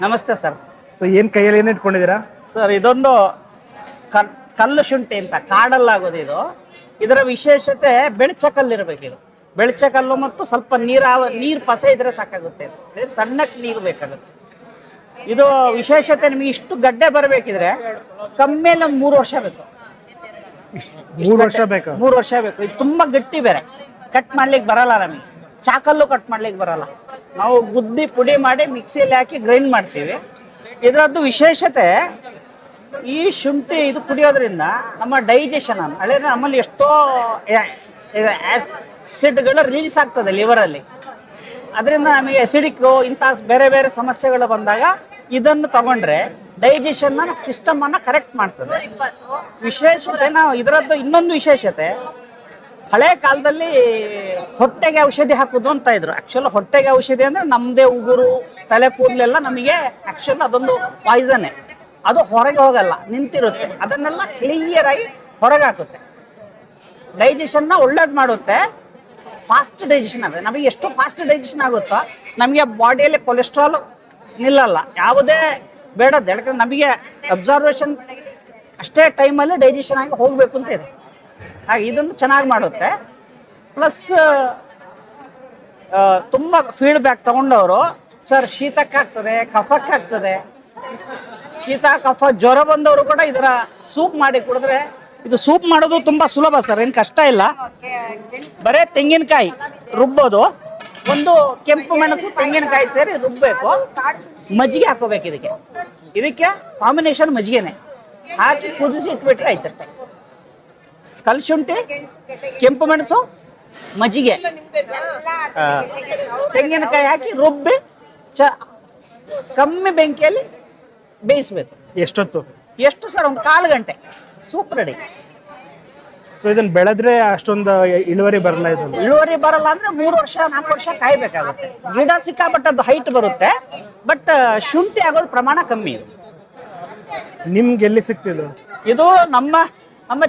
ನಮಸ್ತೆ sir. So ಏನು ಕೈಯಲ್ಲಿ ಏನು ಇಟ್ಕೊಂಡಿದ್ದೀರಾ ಸರ್ ಇದೊಂದು ಕಲ್ಲು ಶುಂಠಿ ಅಂತ ಕಾಡಲ್ಲಾಗೋದು ಇದು. ಇದರ ವಿಶೇಷತೆ ಬೆಳ್ಚಕಲ್ಲಿರಬೇಕು. ಇದು ಬೆಳ್ಚಕಲ್ಲು ಮತ್ತು ಸ್ವಲ್ಪ ನೀರು ಪಸೆ ಇದ್ರೆ ಸಾಕಾಗುತ್ತೆ. ಸಣ್ಣಕ್ಕೆ ನೀರು ಬೇಕಾಗುತ್ತೆ. ಇದು ವಿಶೇಷತೆ ನಿಮಗೆ ಇಷ್ಟು ಗಡ್ಡೆ ಬರಬೇಕಿದ್ರೆ ಕಮ್ಮಿಯಲ್ಲಿ ಒಂದು 3 ವರ್ಷ ಬೇಕು. 3 ವರ್ಷ ಬೇಕಾ? 3 ವರ್ಷ ಬೇಕು. ಇದು ತುಂಬ ಗಟ್ಟಿ ಬೇರೆ, ಕಟ್ ಮಾಡ್ಲಿಕ್ಕೆ ಬರಲ್ಲ. ನಮಗೆ ಚಾಕಲ್ಲು ಕಟ್ ಮಾಡ್ಲಿಕ್ಕೆ ಬರಲ್ಲ. ನಾವು ಗುದ್ದಿ ಪುಡಿ ಮಾಡಿ ಮಿಕ್ಸಿಯಲ್ಲಿ ಹಾಕಿ ಗ್ರೈಂಡ್ ಮಾಡ್ತೀವಿ. ಇದರದ್ದು ವಿಶೇಷತೆ ಈ ಶುಂಠಿ ಇದು ಕುಡಿಯೋದ್ರಿಂದ ನಮ್ಮ ಡೈಜೆಷನ್ ಹಳೆ ನಮ್ಮಲ್ಲಿ ಎಷ್ಟೋ ಆಸಿಡ್ಗಳು ರಿಲೀಸ್ ಆಗ್ತದೆ ಲಿವರಲ್ಲಿ. ಅದರಿಂದ ನಮಗೆ ಅಸಿಡಿಕ್ ಇಂಥ ಬೇರೆ ಬೇರೆ ಸಮಸ್ಯೆಗಳು ಬಂದಾಗ ಇದನ್ನು ತಗೊಂಡ್ರೆ ಡೈಜೆಷನ್ ಸಿಸ್ಟಮ್ ಅನ್ನ ಕರೆಕ್ಟ್ ಮಾಡ್ತದೆ. ವಿಶೇಷತೆ ನಾವು ಇದರದ್ದು ಇನ್ನೊಂದು ವಿಶೇಷತೆ, ಹಳೆ ಕಾಲದಲ್ಲಿ ಹೊಟ್ಟೆಗೆ ಔಷಧಿ ಹಾಕೋದು ಅಂತ ಇದ್ರು. ಆಕ್ಚುಲ್ ಹೊಟ್ಟೆಗೆ ಔಷಧಿ ಅಂದ್ರೆ ನಮ್ಮದೇ ಉಗುರು ತಲೆ ಕೂದಲೆಲ್ಲ ನಮಗೆ ಆಕ್ಚುಲ್ ಅದೊಂದು ಪಾಯ್ಸನ್ನೇ. ಅದು ಹೊರಗೆ ಹೋಗಲ್ಲ, ನಿಂತಿರುತ್ತೆ. ಅದನ್ನೆಲ್ಲ ಕ್ಲಿಯರ್ ಆಗಿ ಹೊರಗೆ ಹಾಕುತ್ತೆ. ಡೈಜೆಷನ್ನ ಒಳ್ಳೇದು ಮಾಡುತ್ತೆ. ಫಾಸ್ಟ್ ಡೈಜೆಷನ್ ಆಗುತ್ತೆ. ನಮಗೆ ಎಷ್ಟು ಫಾಸ್ಟ್ ಡೈಜೆಷನ್ ಆಗುತ್ತೋ ನಮಗೆ ಬಾಡಿಯಲ್ಲಿ ಕೊಲೆಸ್ಟ್ರಾಲ್ ನಿಲ್ಲಲ್ಲ, ಯಾವುದೇ ಬೇಡದ್ದು. ಯಾಕಂದ್ರೆ ನಮಗೆ ಅಬ್ಸರ್ವೇಷನ್ ಅಷ್ಟೇ ಟೈಮಲ್ಲಿ ಡೈಜೆಷನ್ ಆಗಿ ಹೋಗಬೇಕು ಅಂತ ಇದೆ. ಹಾಗೆ ಇದೊಂದು ಚೆನ್ನಾಗಿ ಮಾಡುತ್ತೆ. ಪ್ಲಸ್ ತುಂಬ ಫೀಡ್ಬ್ಯಾಕ್ ತಗೊಂಡವರು, ಸರ್ ಶೀತಕ್ಕಾಗ್ತದೆ, ಕಫಕ್ಕಾಗ್ತದೆ, ಶೀತ ಕಫ ಜ್ವರ ಬಂದವರು ಕೂಡ ಇದರ ಸೂಪ್ ಮಾಡಿ ಕುಡಿದ್ರೆ, ಇದು ಸೂಪ್ ಮಾಡೋದು ತುಂಬ ಸುಲಭ ಸರ್, ಏನು ಕಷ್ಟ ಇಲ್ಲ. ಬರೇ ತೆಂಗಿನಕಾಯಿ ರುಬ್ಬೋದು, ಒಂದು ಕೆಂಪು ಮೆಣಸು ತೆಂಗಿನಕಾಯಿ ಸೇರಿ ರುಬ್ಬಬೇಕು. ಮಜ್ಜಿಗೆ ಹಾಕೋಬೇಕು ಇದಕ್ಕೆ ಕಾಂಬಿನೇಷನ್ ಮಜ್ಜಿಗೆನೆ ಹಾಕಿ ಕುದಿಸಿ ಇಟ್ಬಿಟ್ರೆ ಆಯ್ತಷ್ಟೆ. ಕಲ್ಶುಂಠಿ, ಕೆಂಪು ಮೆಣಸು, ಮಜ್ಜಿಗೆ, ತೆಂಗಿನಕಾಯಿ ಹಾಕಿ ರುಬ್ಬಿ ಕಮ್ಮಿ ಬೆಂಕಿಯಲ್ಲಿ ಬೇಯಿಸ್ಬೇಕು. ಎಷ್ಟು ಸರ್? ಒಂದು 1/4 ಗಂಟೆ ಸೂಪ್ ರೆಡಿ. ಸೊ ಇದನ್ನ ಬೆಳೆದ್ರೆ ಅಷ್ಟೊಂದು ಇಳುವರಿ ಬರಲ್ಲ. ಇಳುವರಿ ಬರಲ್ಲ ಅಂದ್ರೆ 3 ವರ್ಷ 4 ವರ್ಷ ಕಾಯ್ಬೇಕಾಗುತ್ತೆ. ಗಿಡ ಸಿಕ್ಕಾಪಟ್ಟದ್ದು ಹೈಟ್ ಬರುತ್ತೆ, ಬಟ್ ಶುಂಠಿ ಆಗೋದು ಪ್ರಮಾಣ ಕಮ್ಮಿ. ಇದು ನಿಮ್ಗೆ ಎಲ್ಲಿ ಸಿಕ್ತಿದ್ರು? ಇದು ನಮ್ಮ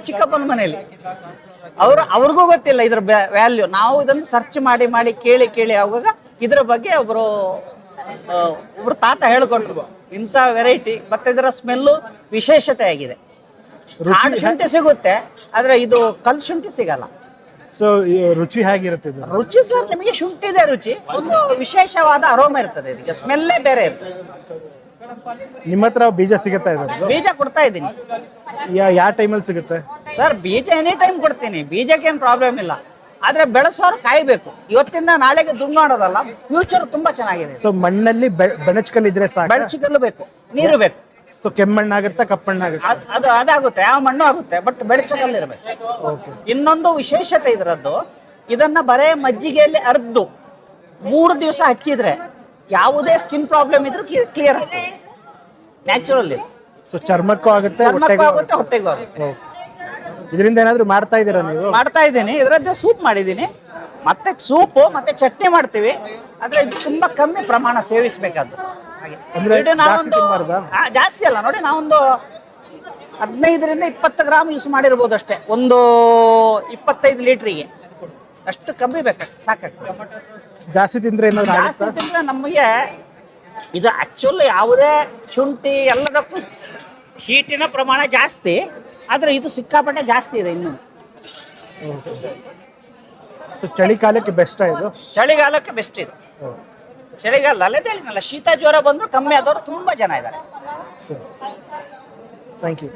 ಚಿಕ್ಕಪ್ಪನ ಮನೆಯಲ್ಲಿ. ಅವ್ರಿಗೂ ಗೊತ್ತಿಲ್ಲ ಇದ್ರ ವ್ಯಾಲ್ಯೂ. ನಾವು ಇದನ್ನು ಸರ್ಚ್ ಮಾಡಿ ಕೇಳಿ ಆಗುವಾಗ ಇದ್ರ ಬಗ್ಗೆ ಒಬ್ರು ತಾತ ಹೇಳ್ಕೊಟ್ರು, ಇಂಥ ವೆರೈಟಿ. ಮತ್ತೆ ಇದರ ಸ್ಮೆಲ್ಲು ವಿಶೇಷತೆ ಆಗಿದೆ. ಕಾಡು ಶುಂಠಿ ಸಿಗುತ್ತೆ, ಆದ್ರೆ ಇದು ಕಲ್ ಶುಂಠಿ ಸಿಗಲ್ಲ. ಸೊ ರುಚಿ ಹೇಗಿರುತ್ತೆ? ರುಚಿ ಸರ್ ನಿಮಗೆ ಶುಂಠಿದೆ ರುಚಿ, ಒಂದು ವಿಶೇಷವಾದ ಅರೋಮ ಇರ್ತದೆ. ಇದಕ್ಕೆ ಸ್ಮೆಲ್ಲೇ ಬೇರೆ ಇರ್ತದೆ. ನಿಮ್ಮ ಹತ್ರ ಬೀಜ ಸಿಗುತ್ತಾ ಇದೆ? ಬೀಜ ಕೊಡ್ತಾ ಇದ್ದೀನಿ. ಯಾವ ಟೈಮಲ್ಲಿ ಸಿಗುತ್ತೆ ಸರ್? ಬೀಜ ಎನಿ ಟೈಮ್ ಕೊಡ್ತೀನಿ, ಬೀಜಕ್ಕೆ ಏನು ಪ್ರಾಬ್ಲಮ್ ಇಲ್ಲ. ಆದ್ರೆ ಬೆಳೆಸೋರು ಕಾಯ್ಬೇಕು. ಇವತ್ತಿಂದ ನಾಳೆಗೆ ದುಡ್ಡು ಮಾಡೋದಲ್ಲ, ಫ್ಯೂಚರ್ ತುಂಬಾ ಚೆನ್ನಾಗಿದೆ. ಸೊ ಮಣ್ಣಲ್ಲಿ ಬೆಣಚ್ಕಲ್ ಇದ್ರೆ ಸಾಕು? ಬೆಳಚಿಕಲ್ಲು ಬೇಕು, ನೀರು ಬೇಕು. ಸೊ ಕೆಮ್ಮಣ್ಣಾಗುತ್ತಾ ಕಪ್ಪಣ್ಣಾಗುತ್ತೆ? ಅದಾಗುತ್ತೆ, ಯಾವ ಮಣ್ಣು ಆಗುತ್ತೆ, ಬಟ್ ಬೆಳಚಕಲ್ಲು ಇರಬೇಕು. ಇನ್ನೊಂದು ವಿಶೇಷತೆ ಇದರದ್ದು, ಇದನ್ನ ಬರೇ ಮಜ್ಜಿಗೆಯಲ್ಲಿ ಅರ್ದು 3 ದಿವಸ ಹಚ್ಚಿದ್ರೆ ಯಾವುದೇ ಸ್ಕಿನ್ ಪ್ರಾಬ್ಲಮ್ ಇದ್ರೂ ಕ್ಲಿಯರ್ ಆಗ್ತದೆ. ನ್ಯಾಚುರಲ್ ಇದು. ಸೊ ಚರ್ಮಕ್ಕೂ ಆಗುತ್ತೆ, ಹೊಟ್ಟೆಗೂ ಆಗುತ್ತೆ. ಇದರಿಂದ ಏನಾದ್ರು ಮಾಡ್ತಾ ಇದ್ದೀರಾ ನೀವು? ಮಾಡ್ತಾ ಇದ್ದೀನಿ. ಇದರದ್ದು ಸೂಪ್ ಮಾಡಿದ್ದೀನಿ, ಮತ್ತೆ ಸೂಪು ಮತ್ತೆ ಚಟ್ನಿ ಮಾಡ್ತೀವಿ. ಆದ್ರೆ ಇದು ತುಂಬಾ ಕಮ್ಮಿ ಪ್ರಮಾಣ ಸೇವಿಸಬೇಕಾದ್ದು. ಜಾಸ್ತಿ ಅಲ್ಲ ನೋಡಿ, ನಾವೊಂದು 15ರಿಂದ 20 ಗ್ರಾಮ್ ಯೂಸ್ ಮಾಡಿರ್ಬೋದು ಅಷ್ಟೇ, ಒಂದು 25 ಲೀಟ್ರಿಗೆ. ಅಷ್ಟು ಕಮ್ಮಿ ಸಾಕಾಗ್ತದೆ. ಜಾಸ್ತಿ ತಿಂದ್ರೆ ನಮಗೆ ಇದು ಆಕ್ಚುಲಿ ಯಾವುದೇ ಶುಂಠಿ ಎಲ್ಲದಕ್ಕೂ ಹೀಟಿನ ಪ್ರಮಾಣ ಜಾಸ್ತಿ, ಆದ್ರೆ ಇದು ಸಿಕ್ಕಾಪಟ್ಟೆ ಜಾಸ್ತಿ ಇದೆ ಇನ್ನು. ಚಳಿಗಾಲಕ್ಕೆ ಬೆಸ್ಟ್ ಇದು? ಚಳಿಗಾಲಕ್ಕೆ ಬೆಸ್ಟ್ ಇದು. ಚಳಿಗಾಲ ಅಲ್ಲೇ ಹೇಳಿದ್ನಲ್ಲ, ಶೀತ ಜ್ವರ ಬಂದ್ರು ಕಮ್ಮಿ ಆದವರು ತುಂಬಾ ಜನ ಇದ್ದಾರೆ. Thank you.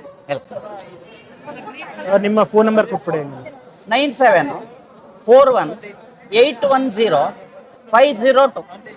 ನಿಮ್ಮ ಫೋನ್ ನಂಬರ್ ಕೊಟ್ಬಿಡಿ. 9741810502.